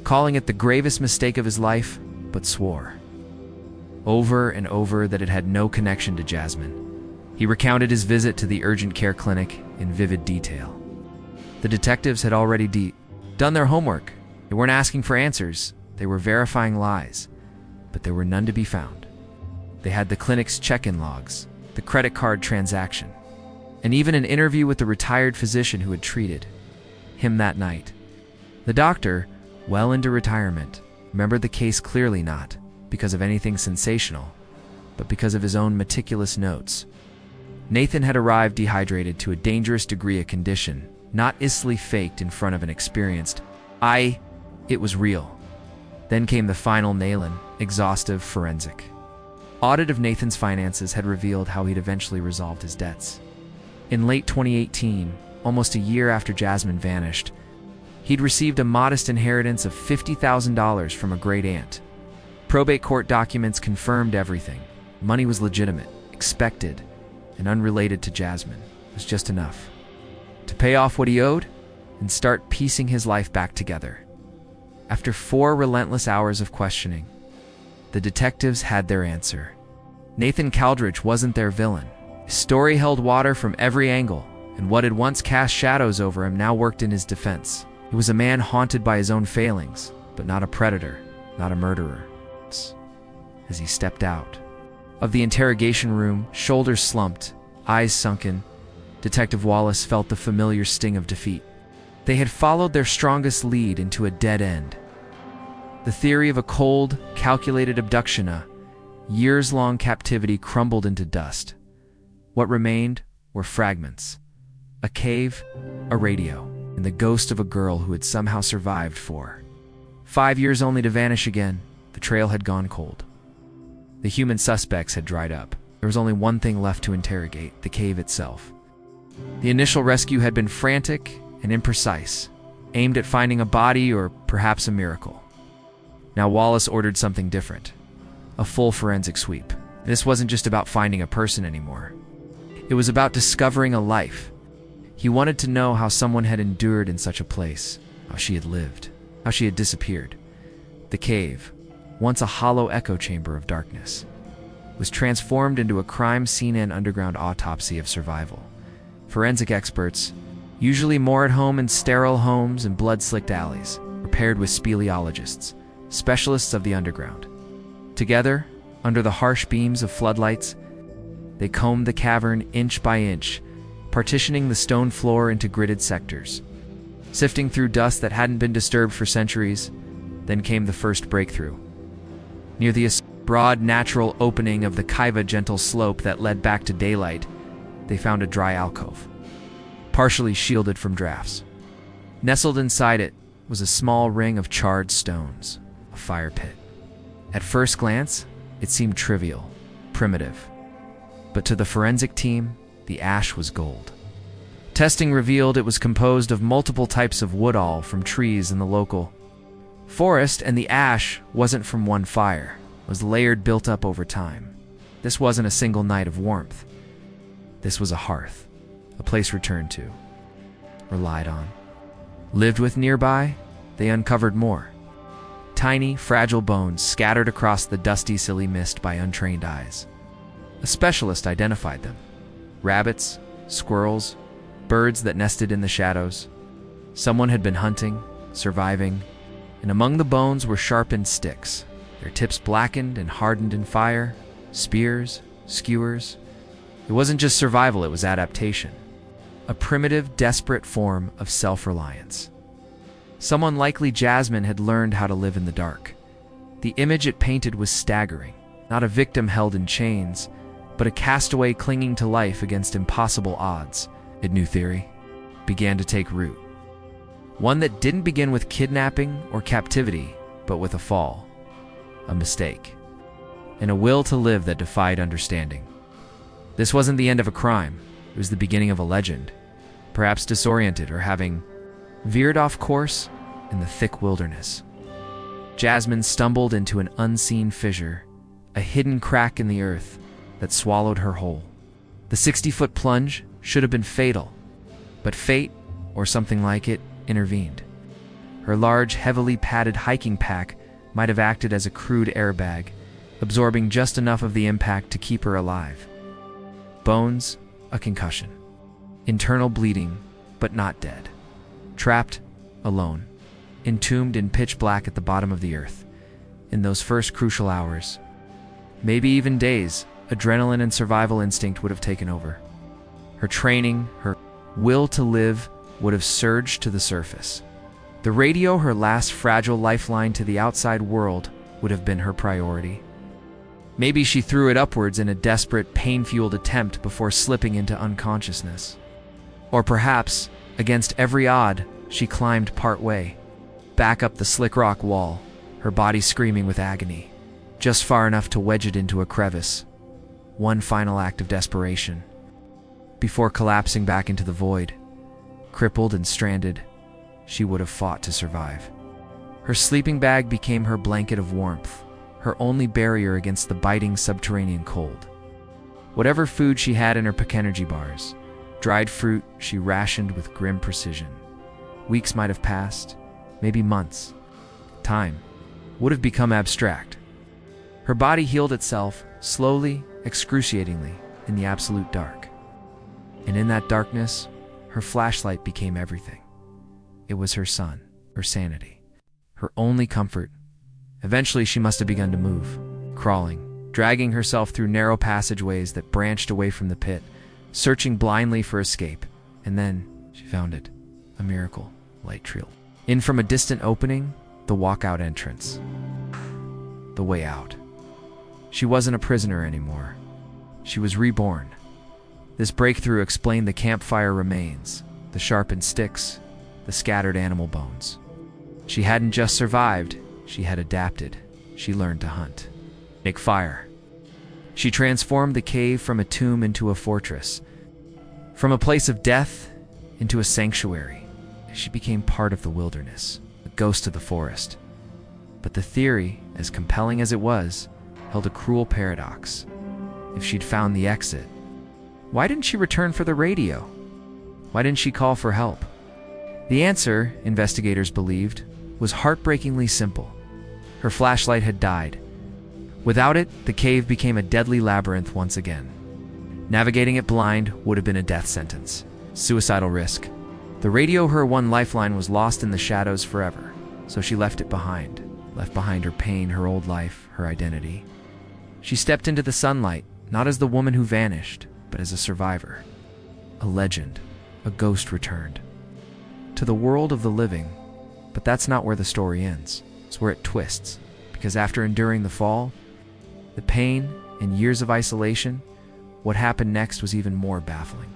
calling it the gravest mistake of his life, but swore over and over that it had no connection to Jasmine. He recounted his visit to the urgent care clinic in vivid detail. The detectives had already done their homework. They weren't asking for answers, they were verifying lies, but there were none to be found. They had the clinic's check-in logs, the credit card transaction, and even an interview with the retired physician who had treated him that night. The doctor, well into retirement, remembered the case clearly, not because of anything sensational, but because of his own meticulous notes. Nathan had arrived dehydrated to a dangerous degree of condition, not easily faked in front of an experienced eye. It was real. Then came the final nail-in, exhaustive forensic audit of Nathan's finances had revealed how he'd eventually resolved his debts. In late 2018, almost a year after Jasmine vanished, he'd received a modest inheritance of $50,000 from a great-aunt. Probate court documents confirmed everything. Money was legitimate, expected, and unrelated to Jasmine. It was just enough to pay off what he owed and start piecing his life back together. After 4 relentless hours of questioning, the detectives had their answer. Nathan Caldridge wasn't their villain. His story held water from every angle, and what had once cast shadows over him now worked in his defense. He was a man haunted by his own failings, but not a predator, not a murderer. As he stepped out of the interrogation room, shoulders slumped, eyes sunken, Detective Wallace felt the familiar sting of defeat. They had followed their strongest lead into a dead end. The theory of a cold, calculated abduction, a years-long captivity, crumbled into dust. What remained were fragments. A cave, a radio, and the ghost of a girl who had somehow survived for 5 years only to vanish again. The trail had gone cold. The human suspects had dried up. There was only one thing left to interrogate: the cave itself. The initial rescue had been frantic and imprecise, aimed at finding a body or perhaps a miracle. Now Wallace ordered something different: a full forensic sweep. This wasn't just about finding a person anymore. It was about discovering a life. He wanted to know how someone had endured in such a place, how she had lived, how she had disappeared. The cave, once a hollow echo chamber of darkness, was transformed into a crime scene and underground autopsy of survival. Forensic experts, usually more at home in sterile homes and blood-slicked alleys, were paired with speleologists, specialists of the underground. Together, under the harsh beams of floodlights, they combed the cavern inch by inch, partitioning the stone floor into gridded sectors. Sifting through dust that hadn't been disturbed for centuries, then came the first breakthrough. Near the broad natural opening of the Kaiva gentle slope that led back to daylight, they found a dry alcove, partially shielded from drafts. Nestled inside it was a small ring of charred stones, a fire pit. At first glance, it seemed trivial, primitive. But to the forensic team, the ash was gold. Testing revealed it was composed of multiple types of woodall from trees in the local forest, and the ash wasn't from one fire. It was layered, built up over time. This wasn't a single night of warmth. This was a hearth, a place returned to, relied on, lived with nearby. They uncovered more. Tiny, fragile bones scattered across the dusty, silly mist by untrained eyes. A specialist identified them. Rabbits, squirrels, birds that nested in the shadows. Someone had been hunting, surviving, and among the bones were sharpened sticks, their tips blackened and hardened in fire, spears, skewers. It wasn't just survival, it was adaptation. A primitive, desperate form of self-reliance. Someone, likely Jasmine, had learned how to live in the dark. The image it painted was staggering. Not a victim held in chains, but a castaway clinging to life against impossible odds. A new theory began to take root. One that didn't begin with kidnapping or captivity, but with a fall, a mistake, and a will to live that defied understanding. This wasn't the end of a crime. It was the beginning of a legend, perhaps disoriented or having veered off course in the thick wilderness. Jasmine stumbled into an unseen fissure, a hidden crack in the earth that swallowed her whole. The 60-foot plunge should have been fatal, but fate, or something like it, intervened. Her large, heavily padded hiking pack might have acted as a crude airbag, absorbing just enough of the impact to keep her alive. Bones, a concussion. Internal bleeding, but not dead. Trapped, alone, entombed in pitch black at the bottom of the earth. In those first crucial hours, maybe even days, adrenaline and survival instinct would have taken over. Her training, her will to live, would have surged to the surface. The radio, her last fragile lifeline to the outside world, would have been her priority. Maybe she threw it upwards in a desperate, pain-fueled attempt before slipping into unconsciousness. Or perhaps, against every odd, she climbed part-way, back up the slick rock wall, her body screaming with agony, just far enough to wedge it into a crevice. One final act of desperation, before collapsing back into the void. Crippled and stranded, she would have fought to survive. Her sleeping bag became her blanket of warmth, her only barrier against the biting subterranean cold. Whatever food she had in her Energy bars, dried fruit she rationed with grim precision. Weeks might have passed, maybe months. Time would have become abstract. Her body healed itself, slowly, excruciatingly, in the absolute dark. And in that darkness, her flashlight became everything. It was her sun, her sanity, her only comfort. Eventually, she must have begun to move, crawling, dragging herself through narrow passageways that branched away from the pit, searching blindly for escape. And then she found it, a miracle, light trail. In from a distant opening, the walkout entrance. The way out. She wasn't a prisoner anymore. She was reborn. This breakthrough explained the campfire remains, the sharpened sticks, the scattered animal bones. She hadn't just survived, she had adapted. She learned to hunt, make fire. She transformed the cave from a tomb into a fortress, from a place of death into a sanctuary. She became part of the wilderness, a ghost of the forest. But the theory, as compelling as it was, held a cruel paradox. If she'd found the exit, why didn't she return for the radio? Why didn't she call for help? The answer, investigators believed, was heartbreakingly simple. Her flashlight had died. Without it, the cave became a deadly labyrinth once again. Navigating it blind would have been a death sentence. Suicidal risk. The radio, her one lifeline, was lost in the shadows forever, so she left it behind. Left behind her pain, her old life, her identity. She stepped into the sunlight, not as the woman who vanished, but as a survivor. A legend. A ghost returned. To the world of the living. But that's not where the story ends. It's where it twists. Because after enduring the fall, the pain, and years of isolation, what happened next was even more baffling.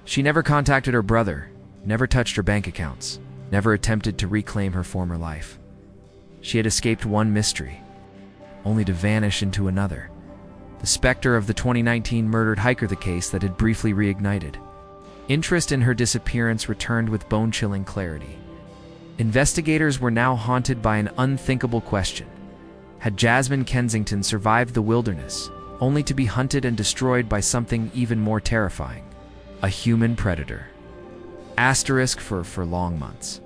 She never contacted her brother, never touched her bank accounts, never attempted to reclaim her former life. She had escaped one mystery, only to vanish into another. The specter of the 2019 murdered hiker, the case that had briefly reignited. Interest in her disappearance returned with bone-chilling clarity. Investigators were now haunted by an unthinkable question. Had Jasmine Kensington survived the wilderness, only to be hunted and destroyed by something even more terrifying? A human predator. Asterisk for long months.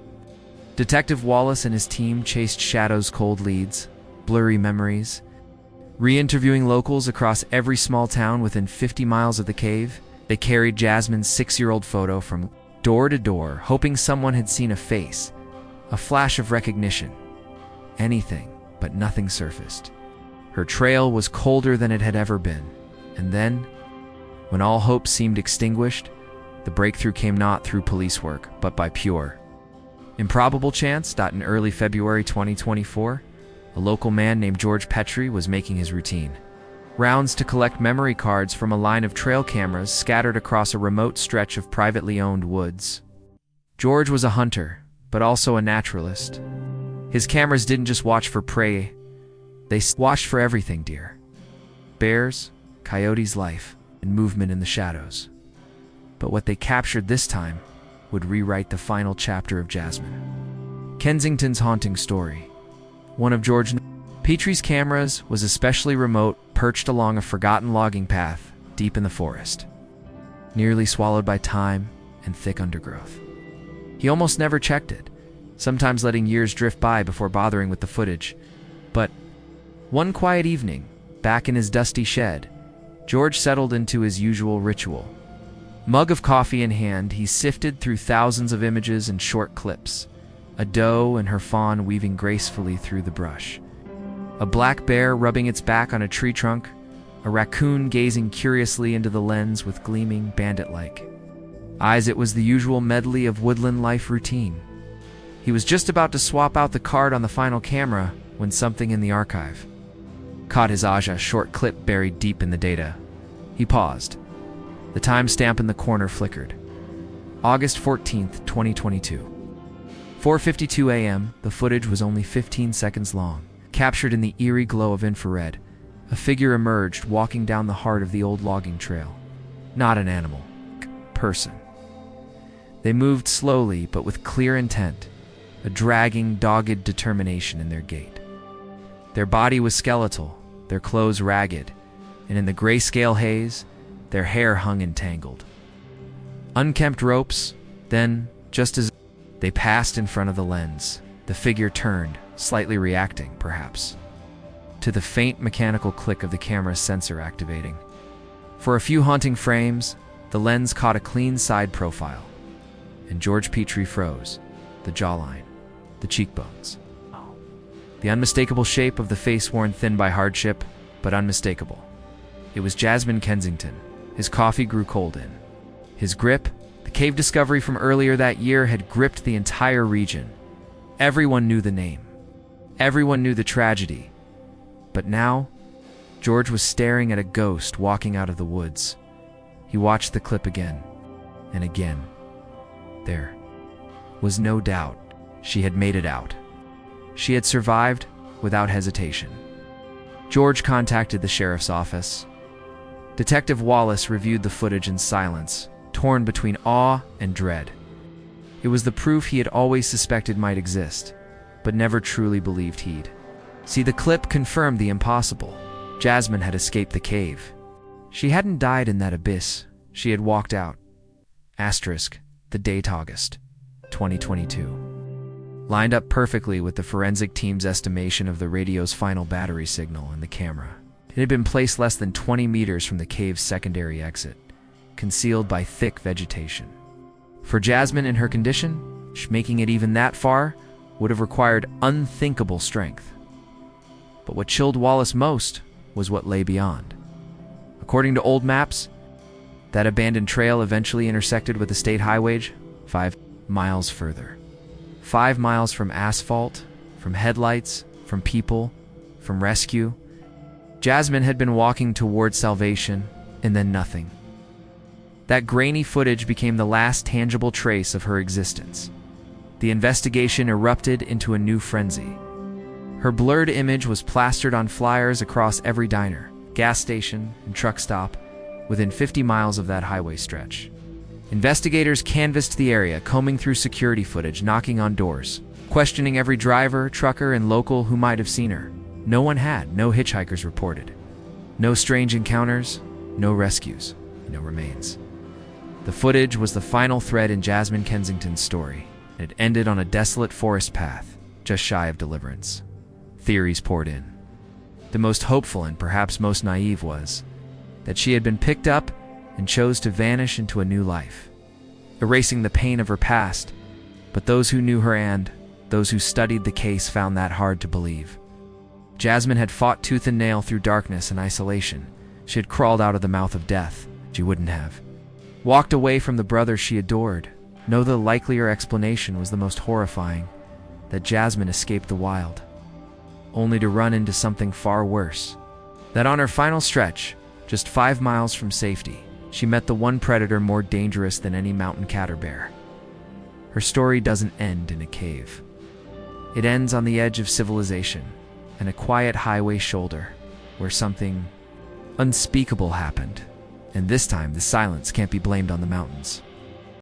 Detective Wallace and his team chased shadows, cold leads, blurry memories, re-interviewing locals across every small town within 50 miles of the cave. They carried Jasmine's 6-year-old photo from door to door, hoping someone had seen a face, a flash of recognition. Anything, but nothing surfaced. Her trail was colder than it had ever been. And then, when all hope seemed extinguished, the breakthrough came not through police work, but by pure, improbable chance. In early February 2024, a local man named George Petrie was making his routine rounds to collect memory cards from a line of trail cameras scattered across a remote stretch of privately owned woods. George was a hunter, but also a naturalist. His cameras didn't just watch for prey, they watched for everything: deer, bears, coyotes, life, and movement in the shadows. But what they captured this time would rewrite the final chapter of Jasmine Kensington's haunting story. One of George Petrie's cameras was especially remote, perched along a forgotten logging path deep in the forest, nearly swallowed by time and thick undergrowth. He almost never checked it, sometimes letting years drift by before bothering with the footage. But one quiet evening, back in his dusty shed, George settled into his usual ritual. Mug of coffee in hand, he sifted through thousands of images and short clips. A doe and her fawn weaving gracefully through the brush. A black bear rubbing its back on a tree trunk. A raccoon gazing curiously into the lens with gleaming, bandit-like eyes. It was the usual medley of woodland life routine. He was just about to swap out the card on the final camera when something in the archive caught his eye, a short clip buried deep in the data. He paused. The timestamp in the corner flickered. August 14th, 2022. 4:52 a.m., the footage was only 15 seconds long. Captured in the eerie glow of infrared, a figure emerged walking down the heart of the old logging trail. Not an animal. Person. They moved slowly, but with clear intent, a dragging, dogged determination in their gait. Their body was skeletal, their clothes ragged, and in the grayscale haze, their hair hung entangled. Unkempt ropes, then, just as they passed in front of the lens, the figure turned, slightly reacting, perhaps, to the faint mechanical click of the camera's sensor activating. For a few haunting frames, the lens caught a clean side profile, and George Petrie froze, the jawline, the cheekbones. The unmistakable shape of the face worn thin by hardship, but unmistakable. It was Jasmine Kensington. His coffee grew cold in his grip. The cave discovery from earlier that year had gripped the entire region. Everyone knew the name. Everyone knew the tragedy. But now, George was staring at a ghost walking out of the woods. He watched the clip again and again. There was no doubt she had made it out. She had survived without hesitation. George contacted the sheriff's office. Detective Wallace reviewed the footage in silence, torn between awe and dread. It was the proof he had always suspected might exist, but never truly believed he'd. See, the clip confirmed the impossible. Jasmine had escaped the cave. She hadn't died in that abyss. She had walked out. Asterisk, the date August 2022. Lined up perfectly with the forensic team's estimation of the radio's final battery signal and the camera. It had been placed less than 20 meters from the cave's secondary exit, concealed by thick vegetation. For Jasmine in her condition, making it even that far would have required unthinkable strength. But what chilled Wallace most was what lay beyond. According to old maps, that abandoned trail eventually intersected with the state highway 5 miles further. 5 miles from asphalt, from headlights, from people, from rescue. Jasmine had been walking toward salvation, and then nothing. That grainy footage became the last tangible trace of her existence. The investigation erupted into a new frenzy. Her blurred image was plastered on flyers across every diner, gas station, and truck stop within 50 miles of that highway stretch. Investigators canvassed the area, combing through security footage, knocking on doors, questioning every driver, trucker, and local who might have seen her. No one had, no hitchhikers reported. No strange encounters, no rescues, no remains. The footage was the final thread in Jasmine Kensington's story, and it ended on a desolate forest path, just shy of deliverance. Theories poured in. The most hopeful and perhaps most naive was that she had been picked up and chose to vanish into a new life, erasing the pain of her past. But those who knew her and those who studied the case found that hard to believe. Jasmine had fought tooth and nail through darkness and isolation. She had crawled out of the mouth of death. She wouldn't have walked away from the brother she adored. No, the likelier explanation was the most horrifying, that Jasmine escaped the wild, only to run into something far worse. That on her final stretch, just 5 miles from safety, she met the one predator more dangerous than any mountain cat or bear. Her story doesn't end in a cave. It ends on the edge of civilization, and a quiet highway shoulder, where something unspeakable happened. And this time, the silence can't be blamed on the mountains.